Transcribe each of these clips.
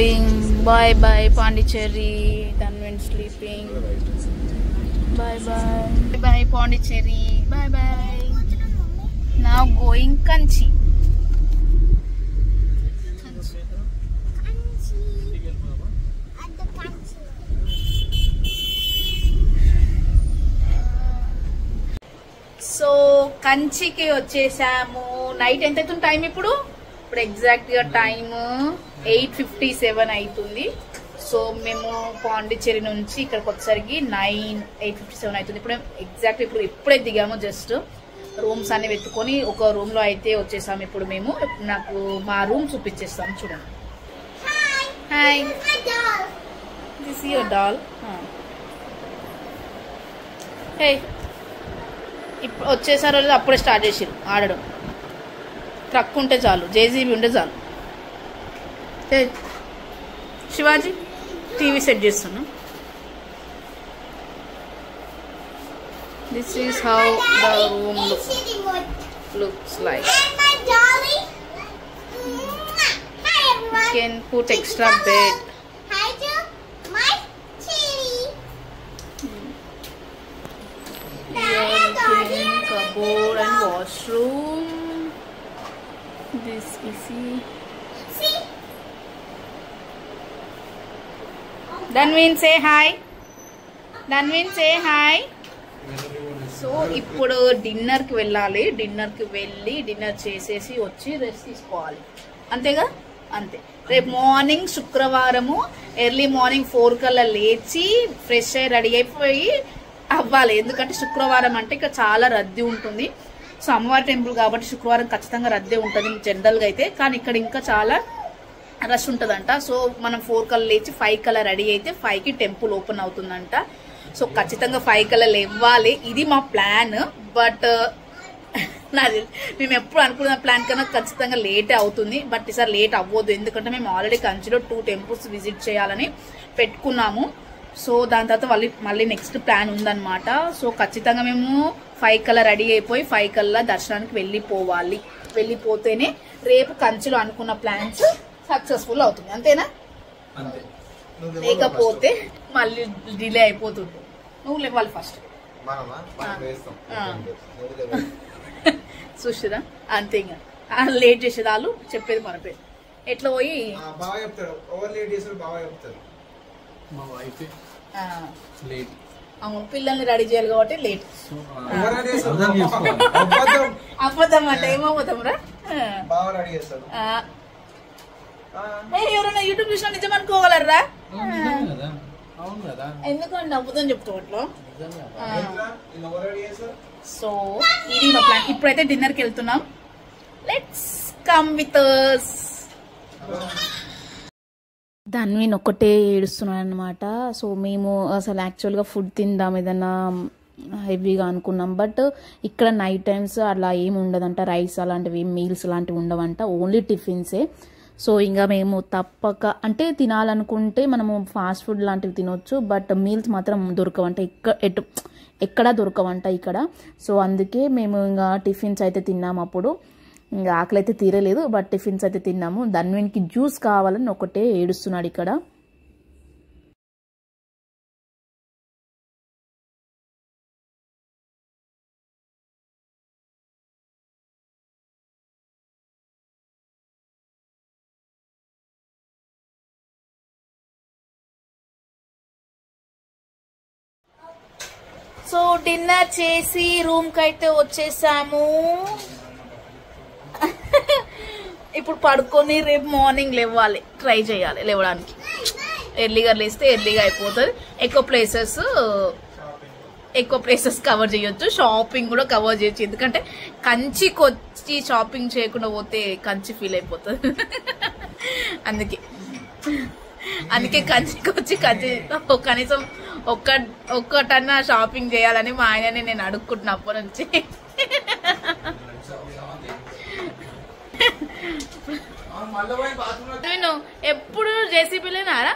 going. Bye bye Pondicherry. Dhanvin sleeping. Bye bye. Bye bye Pondicherry. Bye bye. Now going Kanchi. So కంచికి వచ్చేసాము. Night ఎంత అవుతుంది time ఇప్పుడు exact గా time 8:57 అవుతుంది. సో మేము పాండిచ్చేరి నుంచి ఇక్కడికి వచ్చేసరికి 8:57 అవుతుంది. ఇప్పుడు ఎగ్జాక్ట్ ఇప్పుడే దిగాము. జస్ట్ రూమ్స్ అన్ని వెతుకొని ఒక రూమ్ లో అయితే వచ్చేసాము. ఇప్పుడు మేము నాకు మా రూమ్ చూపించేస్తాము చూడండి. Hi, this your doll. Hey, ఇప్పుడు వచ్చేసారో లేదో అప్పుడే స్టార్ట్ చేసారు ఆడడం. ట్రక్ ఉంటే చాలు, జేజీబీ ఉంటే చాలు. శివాజీ టీవీ సెట్ చేస్తున్నా. This is how the room looks like. You can put extra bed. Cupboard and washroom. This is see. Dhanvin say hi. Dhanvin say hi. So ఇప్పుడు డిన్నర్ కి వెళ్ళాలి. డిన్నర్ కి వెళ్ళి డిన్నర్ చేసేసి వచ్చి రెస్ట్ తీసుకోవాలి. అంతేగా? అంతే. రేపు మార్నింగ్ శుక్రవారము ఎర్లీ మార్నింగ్ 4 కల్లా లేచి ఫ్రెష్ అయ్యి రెడీ అయిపోయి అవ్వాలి. ఎందుకంటే శుక్రవారం అంటే ఇక్కడ చాలా రద్దీ ఉంటుంది. సో అమ్మవారి టెంపుల్ కాబట్టి శుక్రవారం ఖచ్చితంగా రద్దీ ఉంటుంది జనరల్ గా అయితే. కానీ ఇక్కడ ఇంకా చాలా రష్ ఉంటుందంట. సో మనం 4 కల్లా లేచి 5 కల్లా రెడీ అయితే 5కి టెంపుల్ ఓపెన్ అవుతుందంట. సో ఖచ్చితంగా 5 కల్లా లేవాలి. ఇది మా ప్లాన్. బట్ మేము ఎప్పుడు అనుకున్న ప్లాన్ కన్నా ఖచ్చితంగా లేటే అవుతుంది. బట్ ఈసారి లేట్ అవ్వదు. ఎందుకంటే మేము ఆల్రెడీ కంచిలో 2 టెంపుల్స్ విజిట్ చేయాలని పెట్టుకున్నాము. సో దాని తర్వాత మళ్ళీ నెక్స్ట్ ప్లాన్ ఉందన్నమాట. సో ఖచ్చితంగా మేము 5 కల్లా రెడీ అయిపోయి 5 కల్లా దర్శనానికి వెళ్ళిపోవాలి. వెళ్ళిపోతేనే రేపు కంచిలో అనుకున్న ప్లాన్స్ సక్సెస్ఫుల్ అవుతుంది. అంతేనా? లేకపోతే మళ్ళీ డిలే అయిపోతుంది. నువ్వు లేవాలి ఫస్ట్ చూసిరా. అంతే, ఇంకా లేట్ చేసేది వాళ్ళు చెప్పేది మన పేరు. ఎట్లా పోయి అవును, పిల్లల్ని రెడీ చేయాలి కాబట్టి లేట్. అబద్ధం అంటే ఏమవుతాం రా. ఎవరైనా యూట్యూబ్ చూసినా నిజం అనుకోగలరా? ఎందుకంటే అబద్ధం చెప్తావు అట్లా. సో ఇది మా ప్లాన్. ఇప్పుడైతే డిన్నర్ కి వెళ్తున్నాం. Let's come with us. Dhanvin ఒకటే ఏడుస్తున్నాడు అనమాట. సో మేము అసలు యాక్చువల్గా ఫుడ్ తిందాం ఏదన్నా హెవీగా అనుకున్నాం. బట్ ఇక్కడ నైట్ టైమ్స్ అలా ఏమి ఉండదంట. రైస్ అలాంటివి మీల్స్ అలాంటివి ఉండవంట. ఓన్లీ టిఫిన్సే. సో ఇంకా మేము తప్పక అంటే తినాలనుకుంటే మనము ఫాస్ట్ ఫుడ్ లాంటివి తినొచ్చు. బట్ మీల్స్ మాత్రం దొరకవంట. ఎక్కడా దొరకవంట ఇక్కడ. సో అందుకే మేము ఇంకా టిఫిన్స్ అయితే తిన్నాము. అప్పుడు ఇంకా ఆకలి అయితే తీరలేదు. బట్ టిఫిన్స్ అయితే తిన్నాము. ధన్విన్కి జ్యూస్ కావాలని ఒకటే ఏడుస్తున్నాడు ఇక్కడ. సో డిన్నర్ చేసి రూమ్ కి అయితే వచ్చేసాము. ఇప్పుడు పడుకొని రేపు మార్నింగ్ లేవాలి. ట్రై చేయాలి లేవడానికి. ఎర్లీగా లేస్తే ఎర్లీగా అయిపోతుంది. ఎక్కువ ప్లేసెస్ కవర్ చేయొచ్చు. షాపింగ్ కూడా కవర్ చేయొచ్చు. ఎందుకంటే కంచికి వచ్చి షాపింగ్ చేయకుండా పోతే కంచి ఫీల్ అయిపోతుంది. అందుకే కంచికి వచ్చి కనీసం ఒక్కటన్నా షాపింగ్ చేయాలని మా ఆయనని నేను అడుక్కుంటున్నా అప్పటి నుంచి. నేను ఎప్పుడు జేసీబీలేనారా?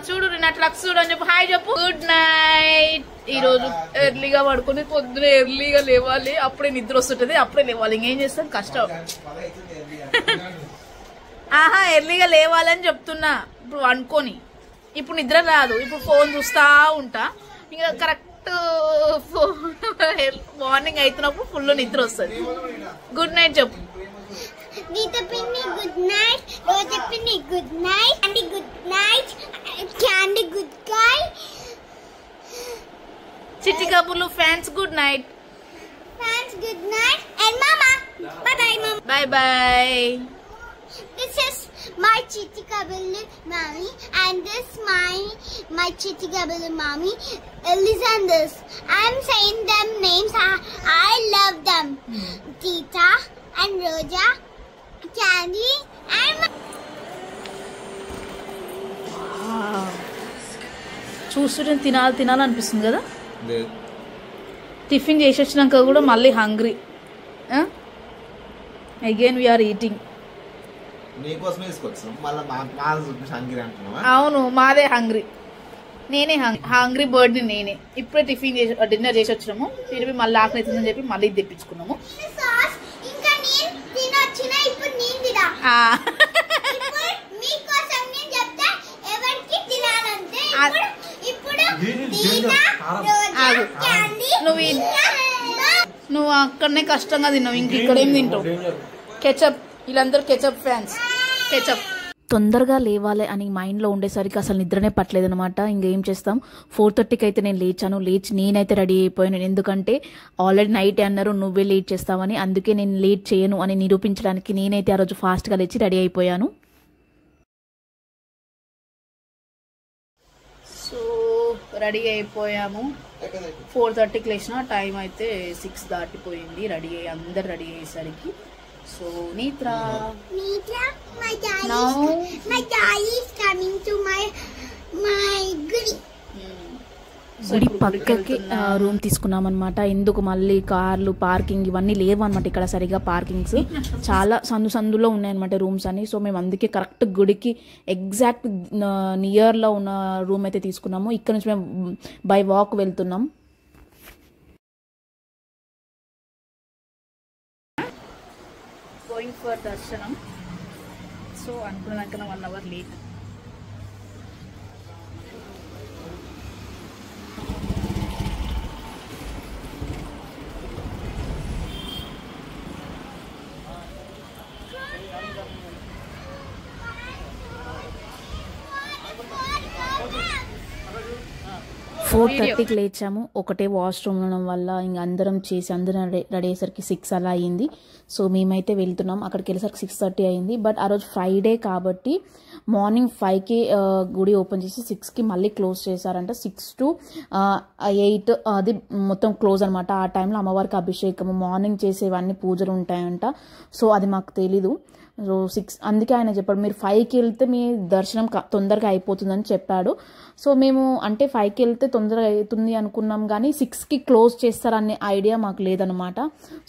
చూడు నా ట్రక్స్ చూడు అని చెప్పు. హాయ్ చెప్పు. Good night. ఈ రోజు ఎర్లీగా పడుకుని పొద్దున ఎర్లీగా లేవాలి. అప్పుడే నిద్ర వస్తుంటది. అప్పుడే లేవాలి. ఇంకేం చేస్తాం, కష్టం. ఆహా ఎర్లీగా లేవాలని చెప్తున్నా. ఇప్పుడు అనుకోని ఇప్పుడు నిద్ర రాదు, ఇప్పుడు ఫోన్ చూస్తా ఉంటా. ఇంకా కరెక్ట్ మార్నింగ్ అవుతున్నప్పుడు ఫుల్ నిద్ర వస్తుంది. గుడ్ నైట్ చెప్పు. Nita Pinny, good night. Rosa Pinny, good night. Candy, good night. Candy, good guy. Chitti Kabulu fans, good night. Fans, good night. And Mama. Bye-bye, Mama. Bye-bye. This is my Chitti Kabulu mommy, and this my Chitti Kabulu mommy. Listen this. I'm saying them names. I love them. Tita and Roja, Candy and చూస్తుంటే తినాలనిపిస్తుంది కదా. Tiffin చేసి వచ్చినాక కూడా మళ్ళీ hungry. Again we are eating. అవును మాదే hungry. నేనే హంగ్రీ బర్డ్ని నేనే. ఇప్పుడే టిఫిన్ చేసి డిన్నర్ చేసి వచ్చినాము. తిరిగి మళ్ళీ ఆకలి అవుతుందని చెప్పి మళ్ళీ తెప్పించుకున్నాము. నువ్వు అక్కడనే కష్టంగా తిన్నావు, ఇంక ఇక్కడ ఏం తింటావు? కెచప్. వీళ్ళందరూ కెచప్ ఫ్యాన్స్. కెచప్. తొందరగా లేవాలి అని మైండ్లో ఉండేసరికి అసలు నిద్రనే పట్టలేదనమాట. ఇంకేం చేస్తాం. 4:30కి అయితే నేను లేచాను. నేనైతే రెడీ అయిపోయాను. ఎందుకంటే ఆల్రెడీ నైట్ అన్నారు నువ్వే లేట్ చేస్తావని. అందుకే నేను లేట్ చేయను అని నిరూపించడానికి నేనైతే ఆ రోజు ఫాస్ట్గా లేచి రెడీ అయిపోయాను. సో రెడీ అయిపోయాము. 4:30కి లేచిన. టైం అయితే 6 దాటిపోయింది. అందరు రెడీ అయ్యేసరికి. So Nitra, my daddy is coming to my guri. గుడి పక్కకి రూమ్ తీసుకున్నాం అనమాట. ఎందుకు మళ్ళీ కార్లు పార్కింగ్ ఇవన్నీ లేవు అనమాట ఇక్కడ సరిగా. పార్కింగ్స్ చాలా సందులో ఉన్నాయన్నమాట రూమ్స్ అని. సో మేము అందుకే కరెక్ట్ గుడికి ఎగ్జాక్ట్ నియర్లో ఉన్న రూమ్ అయితే తీసుకున్నాము. ఇక్కడ నుంచి మేము బై వాక్ వెళ్తున్నాం. గోయింగ్ ఫర్ దర్శనం. సో అనుకున్నాకన్నా 1 hour లేట్. Four 4:30కి లేచాము. ఒకటే వాష్రూమ్ ఉండడం వల్ల ఇంక అందరం రెడీ అయ్యేసరికి 6 అలా అయ్యింది. సో మేమైతే వెళ్తున్నాం. అక్కడికి వెళ్ళేసరికి 6:30 అయింది. బట్ ఆ రోజు ఫ్రైడే కాబట్టి మార్నింగ్ 5కి గుడి ఓపెన్ చేసి 6కి మళ్ళీ క్లోజ్ చేశారంట. 6 to 8 అది మొత్తం క్లోజ్ అనమాట. ఆ టైంలో అమ్మవారికి అభిషేకము మార్నింగ్ చేసేవన్నీ పూజలు ఉంటాయంట. సో అది మాకు తెలీదు. సో 6 అందుకే ఆయన చెప్పాడు మీరు 5కి వెళ్తే మీ దర్శనం తొందరగా అయిపోతుందని చెప్పాడు. సో మేము అంటే 5కి వెళ్తే తొందరగా అవుతుంది అనుకున్నాం, కానీ 6కి క్లోజ్ చేస్తారనే ఐడియా మాకు లేదనమాట.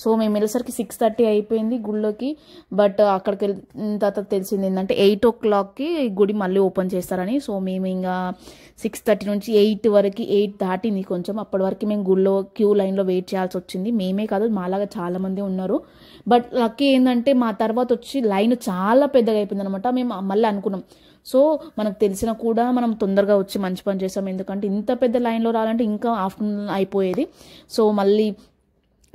సో మేము వెళ్ళేసరికి 6:30 అయిపోయింది గుడిలోకి. బట్ అక్కడికి వెళ్ళిన తర్వాత తెలిసింది ఏంటంటే 8 o'clockకి గుడి మళ్ళీ ఓపెన్ చేస్తారని. సో మేము ఇంకా 6:30 నుంచి 8 వరకు 8 దాటింది కొంచెం. అప్పటి వరకు మేము గుడిలో క్యూ లైన్లో వెయిట్ చేయాల్సి వచ్చింది. మేమే కాదు మాలాగా చాలామంది ఉన్నారు. బట్ లక్కీ ఏంటంటే మా తర్వాత వచ్చి లైన్ చాలా పెద్దగా అయిపోయింది అనమాట. మేము మళ్ళీ అనుకున్నాం సో మనకు తెలిసినా కూడా మనం తొందరగా వచ్చి మంచి పని చేసాం. ఎందుకంటే ఇంత పెద్ద లైన్లో రావాలంటే ఇంకా ఆఫ్టర్నూన్ అయిపోయేది. సో మళ్ళీ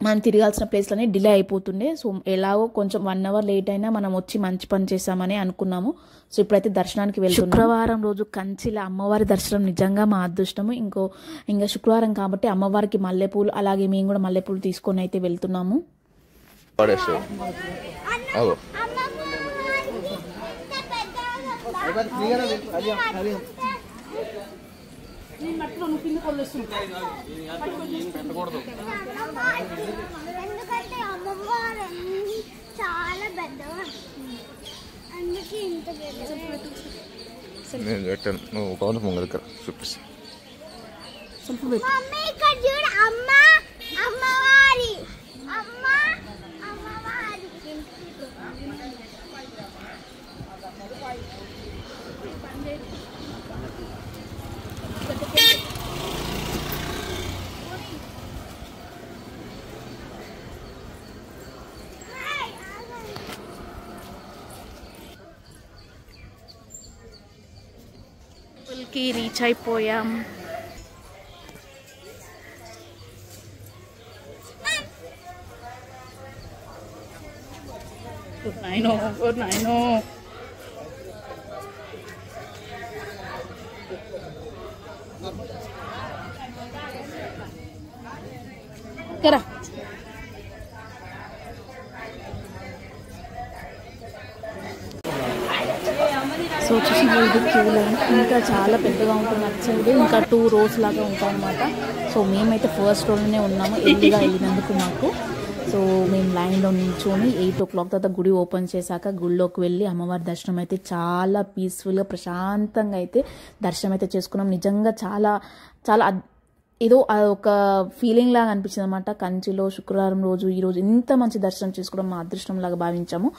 మనం తిరగాల్సిన ప్లేస్లోనే డిలే అయిపోతుండే. సో ఎలాగో కొంచెం 1 hour లేట్ అయినా మనం వచ్చి మంచి పని చేసామని అనుకున్నాము. సో ఇప్పుడైతే దర్శనానికి వెళ్తున్నాం. శుక్రవారం రోజు కంచిల అమ్మవారి దర్శనం నిజంగా మా అదృష్టము. ఇంకా శుక్రవారం కాబట్టి అమ్మవారికి మల్లెపూలు, అలాగే మేము కూడా మల్లెపూలు తీసుకొని అయితే వెళ్తున్నాము. ఎందుకంటే అమ్మవారు చాలా పెద్దగా అందుకే ఇంత నేను పెట్టాను నువ్వు పవన్ పొంగల్ ఇక్కడ చూపిస్తా. మమ్మీ ఇక్కడ చూడు అమ్మ అమ్మవారి అమ్మ అమ్మవారి టెంపుల్కి రీచ్ అయిపోయాం. Good nine. కరా సో వచ్చేసి ఇది క్యూ లైన్ ఇంకా చాలా పెద్దగా ఉంటుంది. అటు సైడ్ ఇంకా 2 rows లాగా ఉంటాయి అన్నమాట. సో మేమైతే ఫస్ట్ రోలోనే ఉన్నాము ఎర్లీగా వెళ్ళినందుకు మాకు. సో మేము లైన్లో నిల్చొని 8 o'clock తర్వాత గుడి ఓపెన్ చేశాక గుడిలోకి వెళ్ళి అమ్మవారి దర్శనం అయితే చాలా పీస్ఫుల్గా ప్రశాంతంగా అయితే దర్శనం అయితే చేసుకున్నాం. నిజంగా చాలా చాలా ఏదో ఒక ఫీలింగ్ లాగా అనిపించింది అనమాట. కంచిలో శుక్రవారం రోజు ఈరోజు ఇంత మంచి దర్శనం చేసుకోవడం మా అదృష్టం లాగా భావించాము.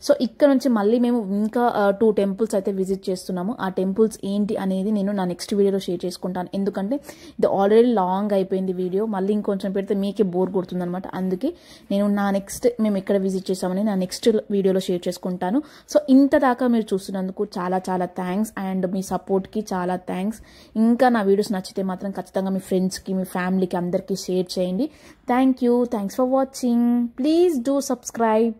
సో ఇక్కడ నుంచి మళ్ళీ మేము ఇంకా 2 temples అయితే విజిట్ చేస్తున్నాము. ఆ టెంపుల్స్ ఏంటి అనేది నేను నా నెక్స్ట్ వీడియోలో షేర్ చేసుకుంటాను. ఎందుకంటే ఇది ఆల్రెడీ లాంగ్ అయిపోయింది వీడియో, మళ్ళీ ఇంకొంచెం పెడితే మీకే బోర్ కొడుతుంది అనమాట. అందుకే నేను నా నెక్స్ట్ మేము ఎక్కడ విజిట్ చేసామని నా నెక్స్ట్ వీడియోలో షేర్ చేసుకుంటాను. సో ఇంత దాకా మీరు చూస్తున్నందుకు చాలా చాలా థ్యాంక్స్ అండ్ మీ సపోర్ట్కి చాలా థ్యాంక్స్. ఇంకా నా వీడియోస్ నచ్చితే మాత్రం ఖచ్చితంగా మీ ఫ్రెండ్స్కి మీ ఫ్యామిలీకి అందరికీ షేర్ చేయండి. Thank you. Thanks for watching. Please do subscribe.